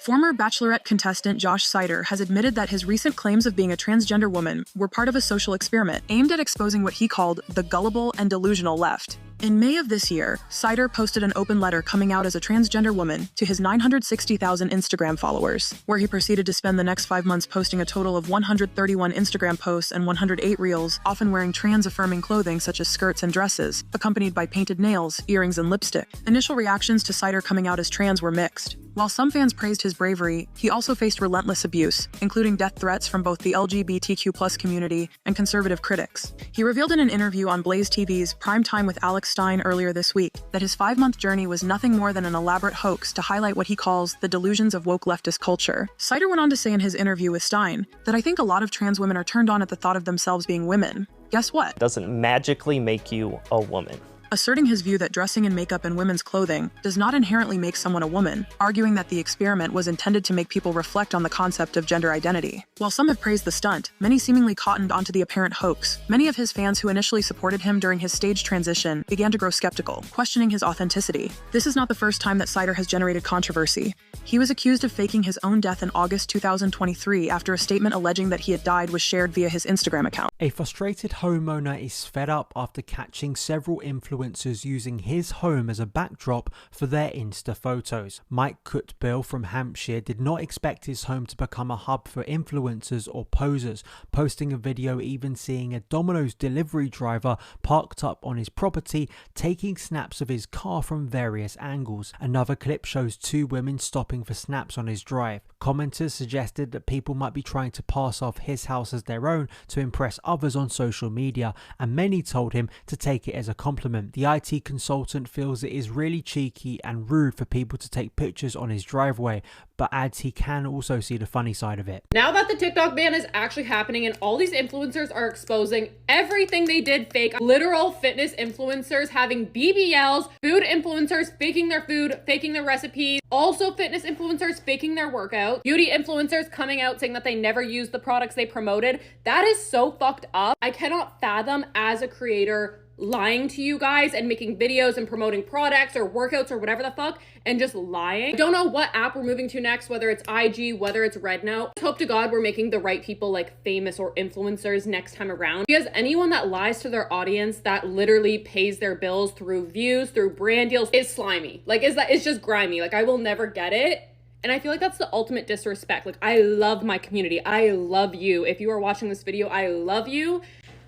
Former Bachelorette contestant Josh Sider has admitted that his recent claims of being a transgender woman were part of a social experiment aimed at exposing what he called the gullible and delusional left. In May of this year, Sider posted an open letter coming out as a transgender woman to his 960,000 Instagram followers, where he proceeded to spend the next 5 months posting a total of 131 Instagram posts and 108 reels, often wearing trans-affirming clothing such as skirts and dresses, accompanied by painted nails, earrings, and lipstick. Initial reactions to Sider coming out as trans were mixed. While some fans praised his bravery, he also faced relentless abuse, including death threats from both the LGBTQ+ community and conservative critics. He revealed in an interview on Blaze TV's Prime Time with Alex Stein earlier this week that his 5-month journey was nothing more than an elaborate hoax to highlight what he calls the delusions of woke leftist culture. Sider went on to say in his interview with Stein that "I think a lot of trans women are turned on at the thought of themselves being women. Guess what? Doesn't magically make you a woman." Asserting his view that dressing in makeup and women's clothing does not inherently make someone a woman, arguing that the experiment was intended to make people reflect on the concept of gender identity. While some have praised the stunt, many seemingly cottoned onto the apparent hoax. Many of his fans who initially supported him during his stage transition began to grow skeptical, questioning his authenticity. This is not the first time that Sider has generated controversy. He was accused of faking his own death in August 2023 after a statement alleging that he had died was shared via his Instagram account. A frustrated homeowner is fed up after catching several influencers using his home as a backdrop for their Insta photos. Mike Cutbill from Hampshire did not expect his home to become a hub for influencers or posers, posting a video even seeing a Domino's delivery driver parked up on his property taking snaps of his car from various angles. Another clip shows 2 women stopping for snaps on his drive. Commenters suggested that people might be trying to pass off his house as their own to impress others on social media, and many told him to take it as a compliment. The IT consultant feels it is really cheeky and rude for people to take pictures on his driveway, but adds he can also see the funny side of it. Now that the TikTok ban is actually happening and all these influencers are exposing everything they did fake, literal fitness influencers having BBLs, food influencers faking their food, faking their recipes, also fitness influencers faking their workout, beauty influencers coming out saying that they never used the products they promoted. That is so fucked up. I cannot fathom as a creator lying to you guys and making videos and promoting products or workouts or whatever the fuck and just lying. I don't know what app we're moving to next, whether it's IG, whether it's Rednote. Hope to God we're making the right people like famous or influencers next time around. Because anyone that lies to their audience, that literally pays their bills through views, through brand deals, is slimy. Like, it's just grimy. Like, I will never get it. And I feel like that's the ultimate disrespect. Like, I love my community. I love you. If you are watching this video, I love you.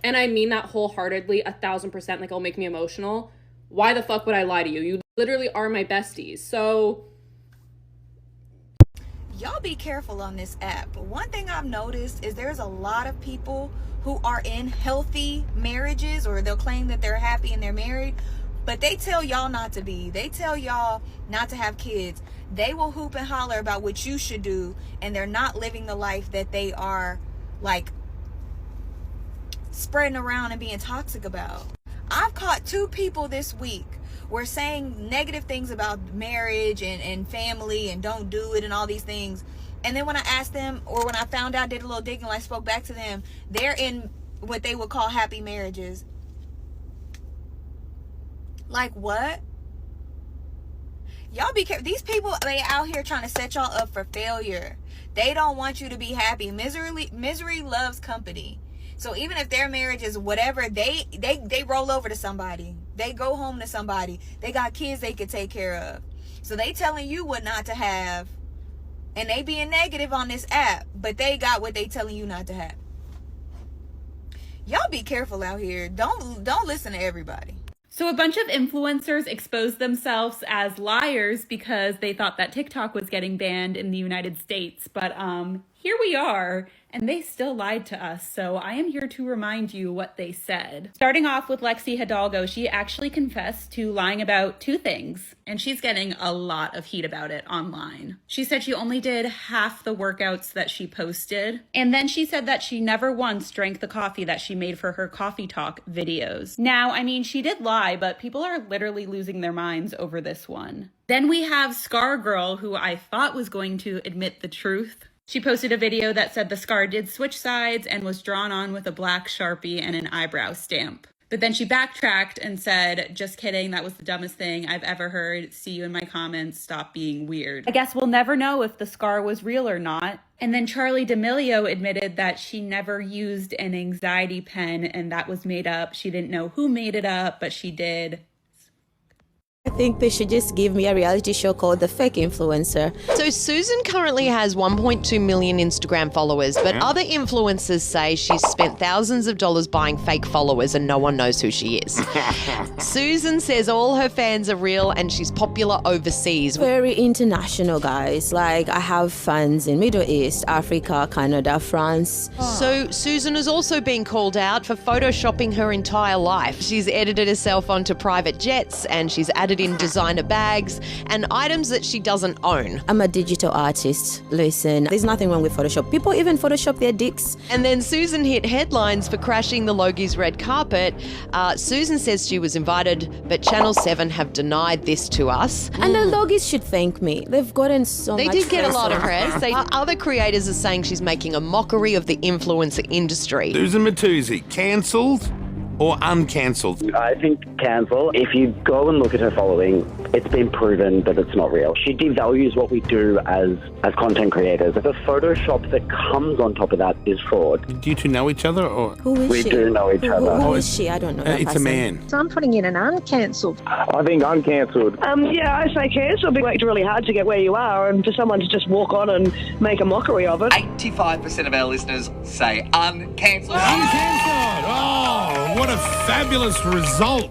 And I mean that wholeheartedly, 1000%, like it'll make me emotional. Why the fuck would I lie to you? You literally are my besties. So y'all be careful on this app. One thing I've noticed is there's a lot of people who are in healthy marriages, or they'll claim that they're happy and they're married, but they tell y'all not to be. They tell y'all not to have kids. They will hoop and holler about what you should do, and they're not living the life that they are like spreading around and being toxic about. I've caught 2 people this week were saying negative things about marriage and family and don't do it and all these things. And then when I asked them, or when I found out, did a little digging, I spoke back to them, they're in what they would call happy marriages. Like, what? Y'all be careful. These people, they out here trying to set y'all up for failure. They don't want you to be happy. Misery loves company. So even if their marriage is whatever, they roll over to somebody. They go home to somebody. They got kids they could take care of. So they telling you what not to have. And they being negative on this app. But they got what they telling you not to have. Y'all be careful out here. Don't listen to everybody. So a bunch of influencers exposed themselves as liars because they thought that TikTok was getting banned in the United States. But here we are, and they still lied to us. So I am here to remind you what they said. Starting off with Lexi Hidalgo, she actually confessed to lying about 2 things, and she's getting a lot of heat about it online. She said she only did half the workouts that she posted, and then she said that she never once drank the coffee that she made for her coffee talk videos. Now, I mean, she did lie, but people are literally losing their minds over this one. Then we have Scar Girl, who I thought was going to admit the truth. She posted a video that said the scar did switch sides and was drawn on with a black Sharpie and an eyebrow stamp. But then she backtracked and said, just kidding, that was the dumbest thing I've ever heard. See you in my comments. Stop being weird. I guess we'll never know if the scar was real or not. And then Charli D'Amelio admitted that she never used an anxiety pen and that was made up. She didn't know who made it up, but she did. I think they should just give me a reality show called The Fake Influencer. So Susan currently has 1.2 million Instagram followers, but other influencers say she's spent thousands of dollars buying fake followers and no one knows who she is. Susan says all her fans are real and she's popular overseas. Very international, guys. Like, I have fans in Middle East, Africa, Canada, France. So Susan has also been called out for photoshopping her entire life. She's edited herself onto private jets and she's added in designer bags and items that she doesn't own. I'm a digital artist. Listen, there's nothing wrong with Photoshop. People even Photoshop their dicks. And then Susan hit headlines for crashing the Logie's red carpet. Susan says she was invited, but Channel 7 have denied this to us. And the Logies should thank me. They've gotten so much They did get a press lot of on- press. Other creators are saying she's making a mockery of the influencer industry. Susan Matuzzi, cancelled or uncancelled? I think cancel. If you go and look at her following, it's been proven that it's not real. She devalues what we do as content creators. The Photoshop that comes on top of that is fraud. Do you two know each other or? Who is We she? do know each other. Who is she? I don't know. that It's a person. man. So I'm putting in an uncancelled. I think uncancelled. Yeah, I say cancelled. We worked really hard to get where you are, and for someone to just walk on and make a mockery of it. 85% of our listeners say uncancelled. Uncancelled! Oh, what a fabulous result.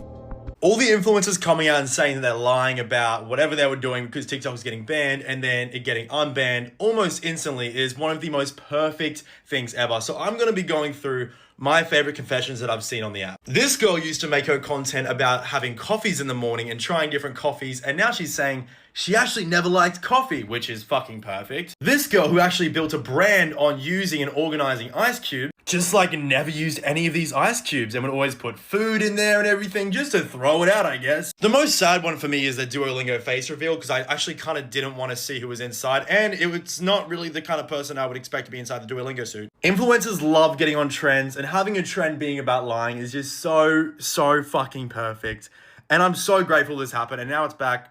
All the influencers coming out and saying that they're lying about whatever they were doing because TikTok is getting banned and then it getting unbanned almost instantly is one of the most perfect things ever. So I'm going to be going through my favorite confessions that I've seen on the app. This girl used to make her content about having coffees in the morning and trying different coffees, and now she's saying she actually never liked coffee, which is fucking perfect. This girl who actually built a brand on using and organizing ice cubes, just like never used any of these ice cubes and would always put food in there and everything just to throw it out, I guess. The most sad one for me is the Duolingo face reveal because I actually kind of didn't want to see who was inside, and it's not really the kind of person I would expect to be inside the Duolingo suit. Influencers love getting on trends, and having a trend being about lying is just so fucking perfect. And I'm so grateful this happened, and now it's back.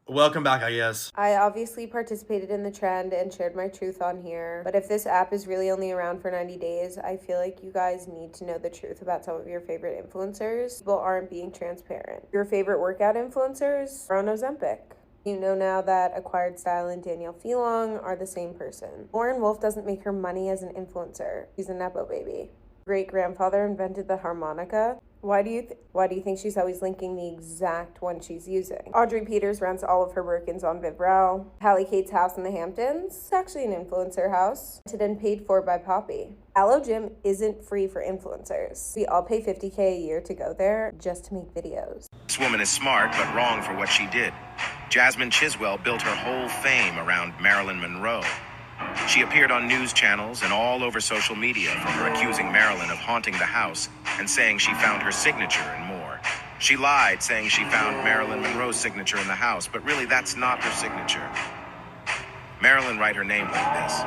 Welcome back, I guess. I obviously participated in the trend and shared my truth on here, but if this app is really only around for 90 days, I feel like you guys need to know the truth about some of your favorite influencers. People aren't being transparent. Your favorite workout influencers are on Ozempic. You know now that Acquired Style and Danielle Phelan are the same person. Lauren Wolf doesn't make her money as an influencer. She's a Nepo baby. Great-grandfather invented the harmonica. Why do you think she's always linking the exact one she's using? Audrey Peters rents all of her Birkins on Vivrel. Hallie Kate's house in the Hamptons is actually an influencer house, rented and paid for by Poppy. Aloe Gym isn't free for influencers. We all pay $50K a year to go there just to make videos. This woman is smart but wrong for what she did. Jasmine Chiswell built her whole fame around Marilyn Monroe. She appeared on news channels and all over social media for her accusing Marilyn of haunting the house and saying she found her signature and more. She lied, saying she found Marilyn Monroe's signature in the house, but really that's not her signature. Marilyn write her name like this,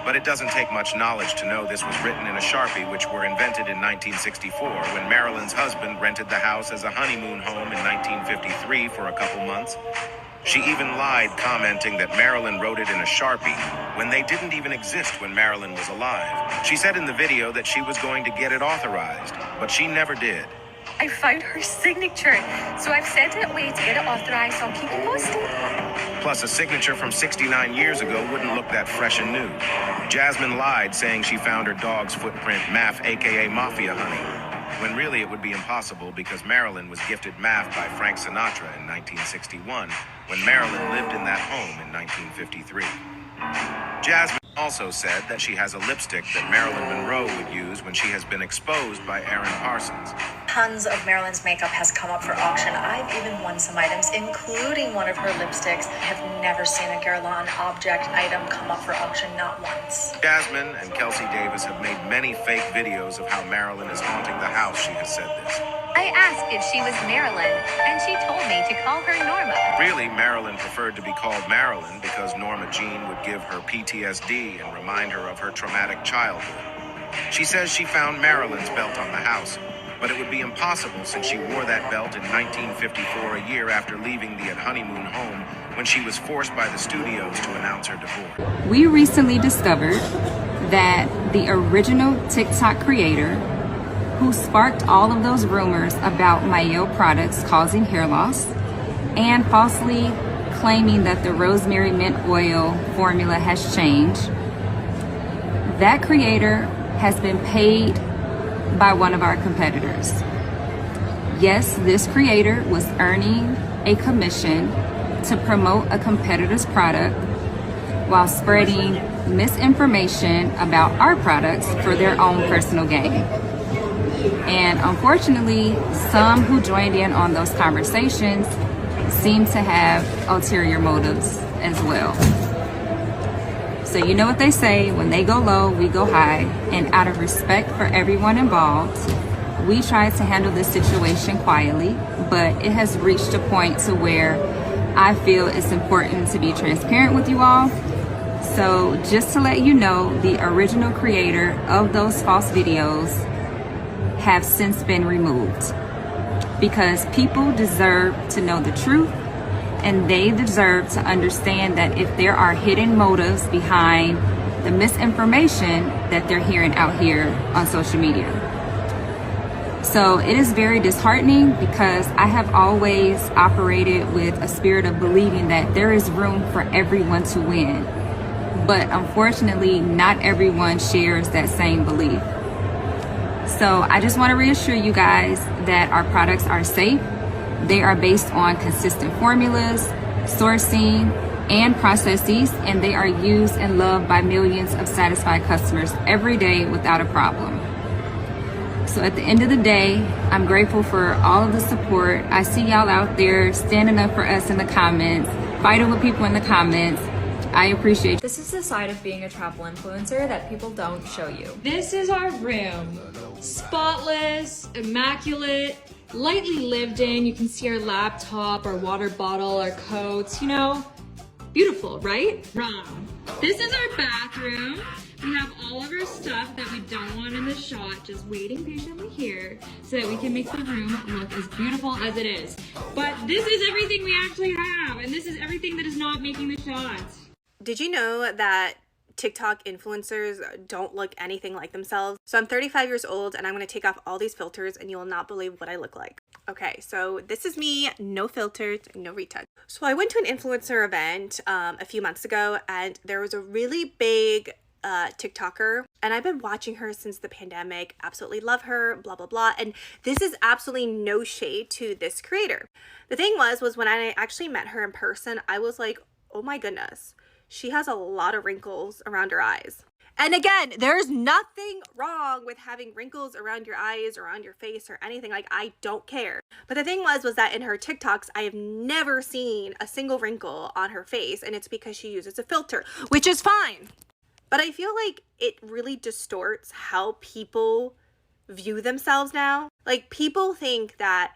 but it doesn't take much knowledge to know this was written in a Sharpie, which were invented in 1964 when Marilyn's husband rented the house as a honeymoon home in 1953 for a couple months. She even lied, commenting that Marilyn wrote it in a Sharpie when they didn't even exist when Marilyn was alive. She said in the video that she was going to get it authorized, but she never did. I found her signature, so I've sent it away to get it authorized, so I'll keep it posted. Plus, a signature from 69 years ago wouldn't look that fresh and new. Jasmine lied, saying she found her dog's footprint, Maff, aka Mafia Honey, when really it would be impossible because Marilyn was gifted Maff by Frank Sinatra in 1961, when Marilyn lived in that home in 1953. Jasmine also said that she has a lipstick that Marilyn Monroe would use when she has been exposed by Aaron Parsons. Tons of Marilyn's makeup has come up for auction. I've even won some items, including one of her lipsticks. I have never seen a Guerlain object item come up for auction, not once. Jasmine and Kelsey Davis have made many fake videos of how Marilyn is haunting the house. She has said this. I asked if she was Marilyn, and she told me to call her Norma. Really, Marilyn preferred to be called Marilyn because Norma Jean would give her PTSD and remind her of her traumatic childhood. She says she found Marilyn's belt on the house, But it would be impossible since she wore that belt in 1954, a year after leaving the honeymoon home when she was forced by the studios to announce her divorce. We recently discovered that the original TikTok creator who sparked all of those rumors about Mayo products causing hair loss and falsely claiming that the rosemary mint oil formula has changed, that creator has been paid by one of our competitors. Yes, this creator was earning a commission to promote a competitor's product while spreading misinformation about our products for their own personal gain. And unfortunately, some who joined in on those conversations seem to have ulterior motives as well. So you know what they say, when they go low, we go high. And out of respect for everyone involved, we tried to handle this situation quietly, but it has reached a point to where I feel it's important to be transparent with you all. So just to let you know, the original creator of those false videos have since been removed, because people deserve to know the truth, and they deserve to understand that if there are hidden motives behind the misinformation that they're hearing out here on social media. So it is very disheartening, because I have always operated with a spirit of believing that there is room for everyone to win. But unfortunately, not everyone shares that same belief. So I just want to reassure you guys that our products are safe. They are based on consistent formulas, sourcing, and processes, and they are used and loved by millions of satisfied customers every day without a problem. So at the end of the day, I'm grateful for all of the support. I see y'all out there standing up for us in the comments, fighting with people in the comments. I appreciate it. This is the side of being a travel influencer that people don't show you. This is our room. Spotless, immaculate, lightly lived in. You can see our laptop, our water bottle, our coats, you know. Beautiful, right? Wrong. This is our bathroom. We have all of our stuff that we don't want in the shot, just waiting patiently here so that we can make the room look as beautiful as it is. But this is everything we actually have, and this is everything that is not making the shots. Did you know that TikTok influencers don't look anything like themselves? So I'm 35 years old, and I'm going to take off all these filters, and you will not believe what I look like. Okay, so this is me, no filters, no retouch. So I went to an influencer event a few months ago, and there was a really big TikToker, and I've been watching her since the pandemic. Absolutely love her, blah blah blah. And this is absolutely no shade to this creator. The thing was when I actually met her in person, I was like, oh my goodness, she has a lot of wrinkles around her eyes. And again, there's nothing wrong with having wrinkles around your eyes or on your face or anything. Like, I don't care. But the thing was that in her TikToks, I have never seen a single wrinkle on her face, and it's because she uses a filter, which is fine. But I feel like it really distorts how people view themselves now. Like, people think that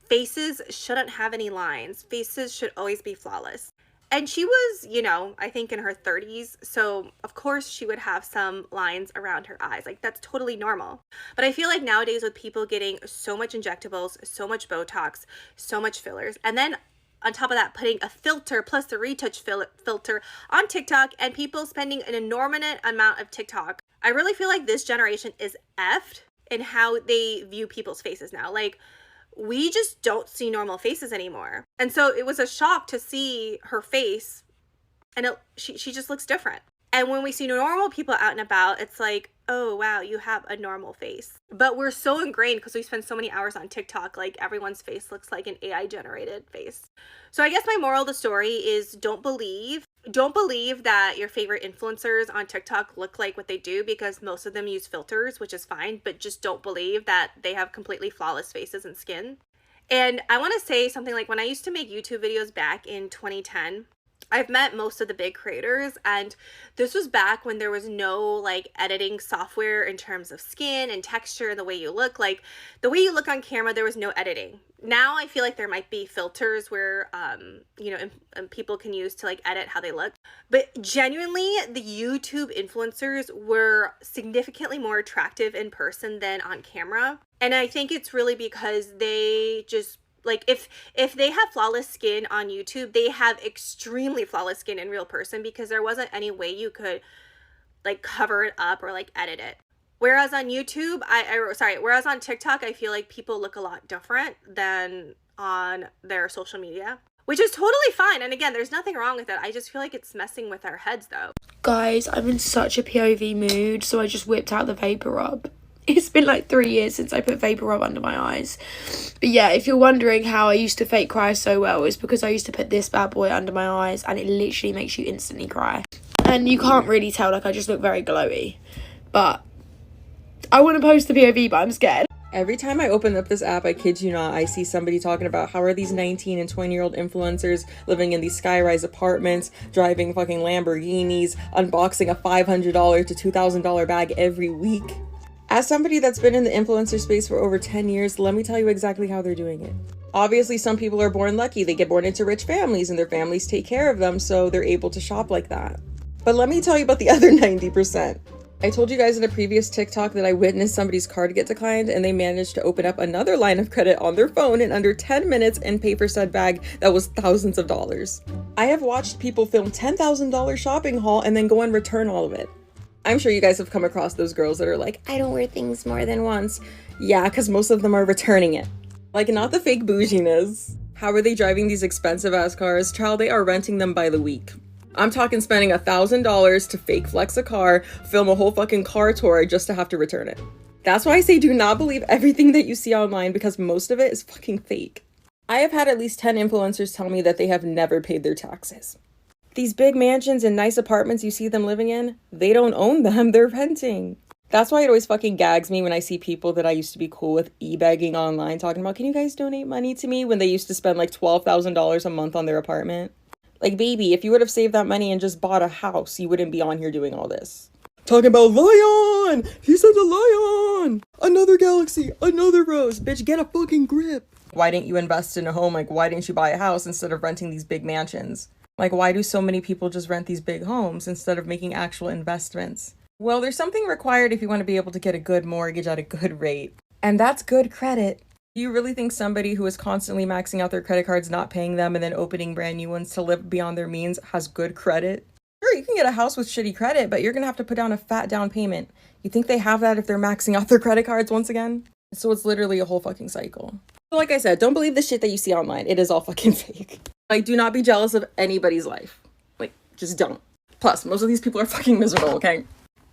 faces shouldn't have any lines. Faces should always be flawless. And she was, you know, I think in her 30s. So of course she would have some lines around her eyes. Like, that's totally normal. But I feel like nowadays with people getting so much injectables, so much Botox, so much fillers, and then on top of that, putting a filter plus the retouch filter on TikTok, and people spending an inordinate amount of TikTok. I really feel like this generation is effed in how they view people's faces now. Like, we just don't see normal faces anymore. And so it was a shock to see her face, and she just looks different. And when we see normal people out and about, it's like, oh wow, you have a normal face. But we're so ingrained because we spend so many hours on TikTok, like everyone's face looks like an AI generated face. So I guess my moral of the story is don't believe that your favorite influencers on TikTok look like what they do, because most of them use filters, which is fine, but just don't believe that they have completely flawless faces and skin. And I want to say something, like when I used to make YouTube videos back in 2010, I've met most of the big creators, and this was back when there was no like editing software in terms of skin and texture and the way you look. Like the way you look on camera, there was no editing. Now I feel like there might be filters where you know, and people can use to like edit how they look. But genuinely, the YouTube influencers were significantly more attractive in person than on camera. And I think it's really because they just, like, if they have flawless skin on YouTube, they have extremely flawless skin in real person, because there wasn't any way you could like cover it up or like edit it. Whereas on YouTube, whereas on TikTok, I feel like people look a lot different than on their social media, which is totally fine. And again, there's nothing wrong with it. I just feel like it's messing with our heads though. Guys, I'm in such a POV mood, so I just whipped out the Vapor Rub. It's been like 3 years since I put Vapor Rub under my eyes. But yeah, if you're wondering how I used to fake cry so well, it's because I used to put this bad boy under my eyes, and it literally makes you instantly cry. And you can't really tell, like, I just look very glowy. But I want to post the POV, but I'm scared. Every time I open up this app, I kid you not, I see somebody talking about how are these 19 and 20-year-old influencers living in these skyrise apartments, driving fucking Lamborghinis, unboxing a $500 to $2,000 bag every week. As somebody that's been in the influencer space for over 10 years, let me tell you exactly how they're doing it. Obviously, some people are born lucky. They get born into rich families and their families take care of them, so they're able to shop like that. But let me tell you about the other 90%. I told you guys in a previous TikTok that I witnessed somebody's card get declined, and they managed to open up another line of credit on their phone in under 10 minutes and pay for said bag that was thousands of dollars. I have watched people film $10,000 shopping haul and then go and return all of it. I'm sure you guys have come across those girls that are like, I don't wear things more than once. Yeah, because most of them are returning it. Like, not the fake bouginess. How are they driving these expensive ass cars? Child, they are renting them by the week. I'm talking spending $1,000 to fake flex a car, film a whole fucking car tour just to have to return it. That's why I say do not believe everything that you see online, because most of it is fucking fake. I have had at least 10 influencers tell me that they have never paid their taxes. These big mansions and nice apartments you see them living in, they don't own them, they're renting. That's why it always fucking gags me when I see people that I used to be cool with e-begging online talking about, can you guys donate money to me, when they used to spend like $12,000 a month on their apartment. Like, baby, if you would have saved that money and just bought a house, you wouldn't be on here doing all this. Talking about lion! He said a lion! Another galaxy, another rose. Bitch, get a fucking grip. Why didn't you invest in a home? Like, why didn't you buy a house instead of renting these big mansions? Like, why do so many people just rent these big homes instead of making actual investments? Well, there's something required if you want to be able to get a good mortgage at a good rate. And that's good credit. Do you really think somebody who is constantly maxing out their credit cards, not paying them, and then opening brand new ones to live beyond their means has good credit? Sure, you can get a house with shitty credit, but you're going to have to put down a fat down payment. You think they have that if they're maxing out their credit cards once again? So it's literally a whole fucking cycle. So like I said, don't believe the shit that you see online. It is all fucking fake. Like, do not be jealous of anybody's life. Like, just don't. Plus, most of these people are fucking miserable, okay?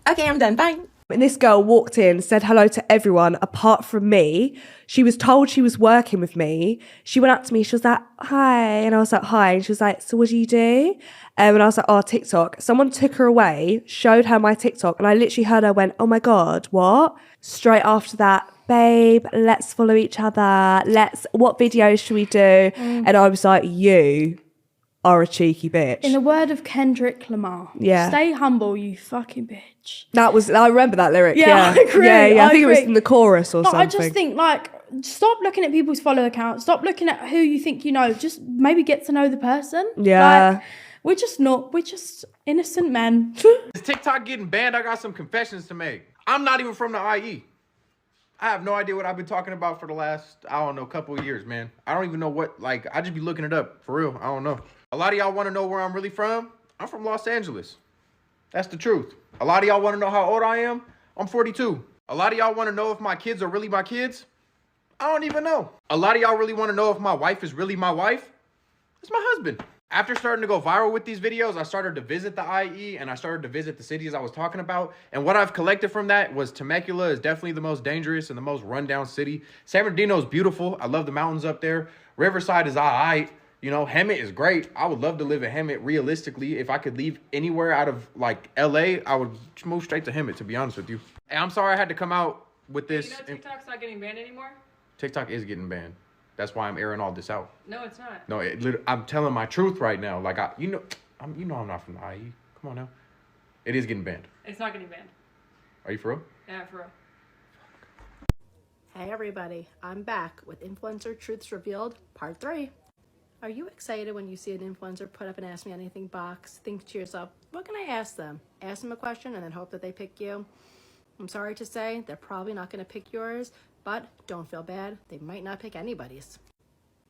Okay, I'm done. Bye. And this girl walked in, said hello to everyone apart from me. She was told she was working with me. She went up to me. She was like, hi. And I was like, hi. And she was like, so what do you do? And I was like, oh, TikTok. Someone took her away, showed her my TikTok. And I literally heard her went, oh my God, what? Straight after that, babe, let's follow each other. What videos should we do? And I was like, you are a cheeky bitch. In the word of Kendrick Lamar, yeah, stay humble, you fucking bitch. I remember that lyric. Yeah, I agree. Yeah, I think it was in the chorus or something. I just think, like, stop looking at people's follow accounts. Stop looking at who you think you know. Just maybe get to know the person. Yeah. We're just innocent men. Is TikTok getting banned? I got some confessions to make. I'm not even from the IE. I have no idea what I've been talking about for the last, I don't know, couple of years, man. I don't even know what, like, I just be looking it up, for real. I don't know. A lot of y'all want to know where I'm really from? I'm from Los Angeles. That's the truth. A lot of y'all want to know how old I am? I'm 42. A lot of y'all want to know if my kids are really my kids? I don't even know. A lot of y'all really want to know if my wife is really my wife? It's my husband. After starting to go viral with these videos, I started to visit the IE and I started to visit the cities I was talking about. And what I've collected from that was Temecula is definitely the most dangerous and the most rundown city. San Bernardino is beautiful. I love the mountains up there. Riverside is all right. You know, Hemet is great. I would love to live in Hemet realistically. If I could leave anywhere out of like LA, I would move straight to Hemet, to be honest with you. And I'm sorry I had to come out with this. You know TikTok's not getting banned anymore? TikTok is getting banned. That's why I'm airing all this out. No, it's not. No, I'm telling my truth right now. Like, You know I'm not from the IE. Come on now. It is getting banned. It's not getting banned. Are you for real? Yeah, for real. Hey everybody, I'm back with Influencer Truths Revealed, Part 3. Are you excited when you see an influencer put up an Ask Me Anything box? Think to yourself, what can I ask them? Ask them a question and then hope that they pick you? I'm sorry to say, they're probably not going to pick yours, but don't feel bad, they might not pick anybody's.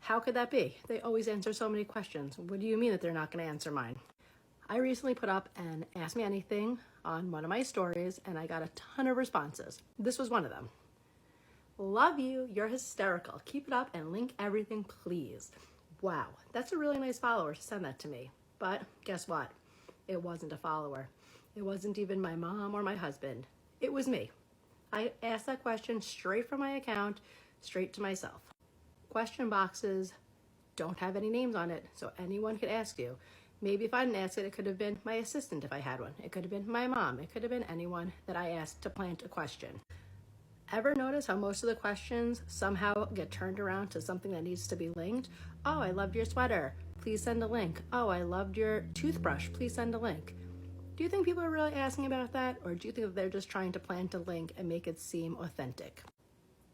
How could that be? They always answer so many questions. What do you mean that they're not going to answer mine? I recently put up an Ask Me Anything on one of my stories and I got a ton of responses. This was one of them. Love you, you're hysterical. Keep it up and link everything, please. Wow, that's a really nice follower to send that to me. But guess what? It wasn't a follower. It wasn't even my mom or my husband. It was me. I asked that question straight from my account, straight to myself. Question boxes don't have any names on it, so anyone could ask you. Maybe if I didn't ask it, it could have been my assistant if I had one. It could have been my mom. It could have been anyone that I asked to plant a question. Ever notice how most of the questions somehow get turned around to something that needs to be linked? Oh, I loved your sweater. Please send a link. Oh, I loved your toothbrush. Please send a link. Do you think people are really asking about that? Or do you think that they're just trying to plant a link and make it seem authentic?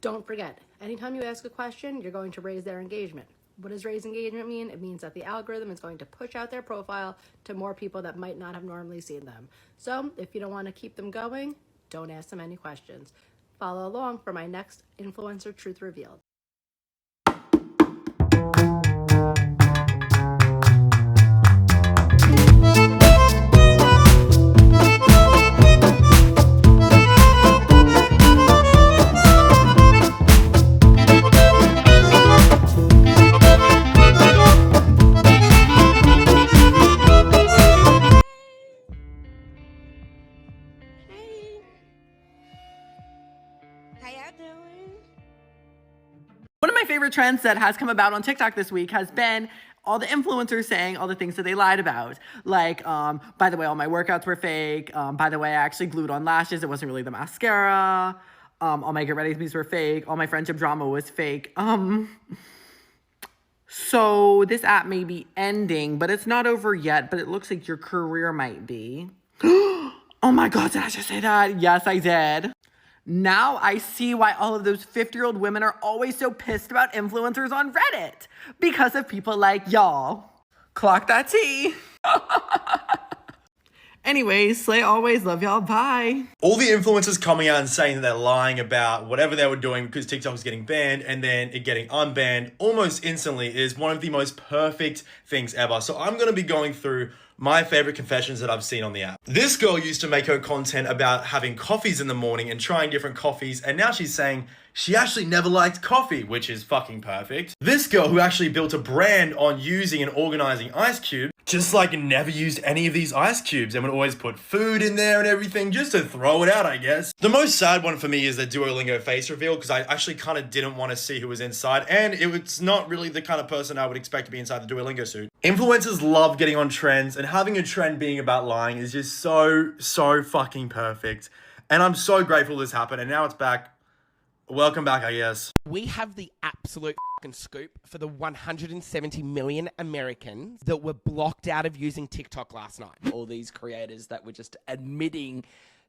Don't forget, anytime you ask a question, you're going to raise their engagement. What does raise engagement mean? It means that the algorithm is going to push out their profile to more people that might not have normally seen them. So if you don't want to keep them going, don't ask them any questions. Follow along for my next Influencer Truth Revealed. One of my favorite trends that has come about on TikTok this week has been all the influencers saying all the things that they lied about. Like, by the way, all my workouts were fake. By the way, I actually glued on lashes. It wasn't really the mascara. All my get ready me's were fake. All my friendship drama was fake. So this app may be ending, but it's not over yet, but it looks like your career might be. Oh my God, did I just say that? Yes, I did. Now I see why all of those 50-year-old women are always so pissed about influencers on Reddit. Because of people like y'all. Clock that tea. Anyways, slay always. Love y'all. Bye. All the influencers coming out and saying that they're lying about whatever they were doing because TikTok is getting banned and then it getting unbanned almost instantly is one of the most perfect things ever. So I'm going to be going through my favorite confessions that I've seen on the app. This girl used to make her content about having coffees in the morning and trying different coffees, and now she's saying she actually never liked coffee, which is fucking perfect. This girl who actually built a brand on using and organizing ice cubes, just like never used any of these ice cubes and would always put food in there and everything just to throw it out, I guess. The most sad one for me is the Duolingo face reveal because I actually kind of didn't want to see who was inside, and it's not really the kind of person I would expect to be inside the Duolingo suit. Influencers love getting on trends, and having a trend being about lying is just so fucking perfect. And I'm so grateful this happened, and now it's back. Welcome back, I guess. We have the absolute fucking scoop for the 170 million Americans that were blocked out of using TikTok last night. All these creators that were just admitting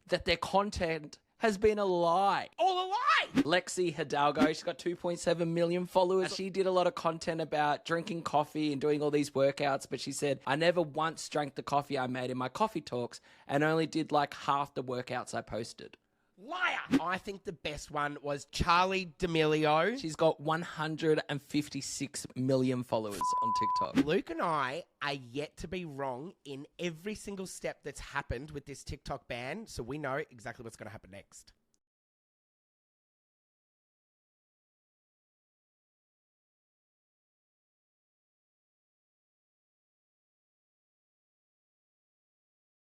that their content has been a lie. All a lie! Lexi Hidalgo, she's got 2.7 million followers. She did a lot of content about drinking coffee and doing all these workouts, but she said, I never once drank the coffee I made in my coffee talks and only did like half the workouts I posted. Liar! I think the best one was Charlie D'Amelio. She's got 156 million followers on TikTok. Luke and I are yet to be wrong in every single step that's happened with this TikTok ban, so we know exactly what's going to happen next.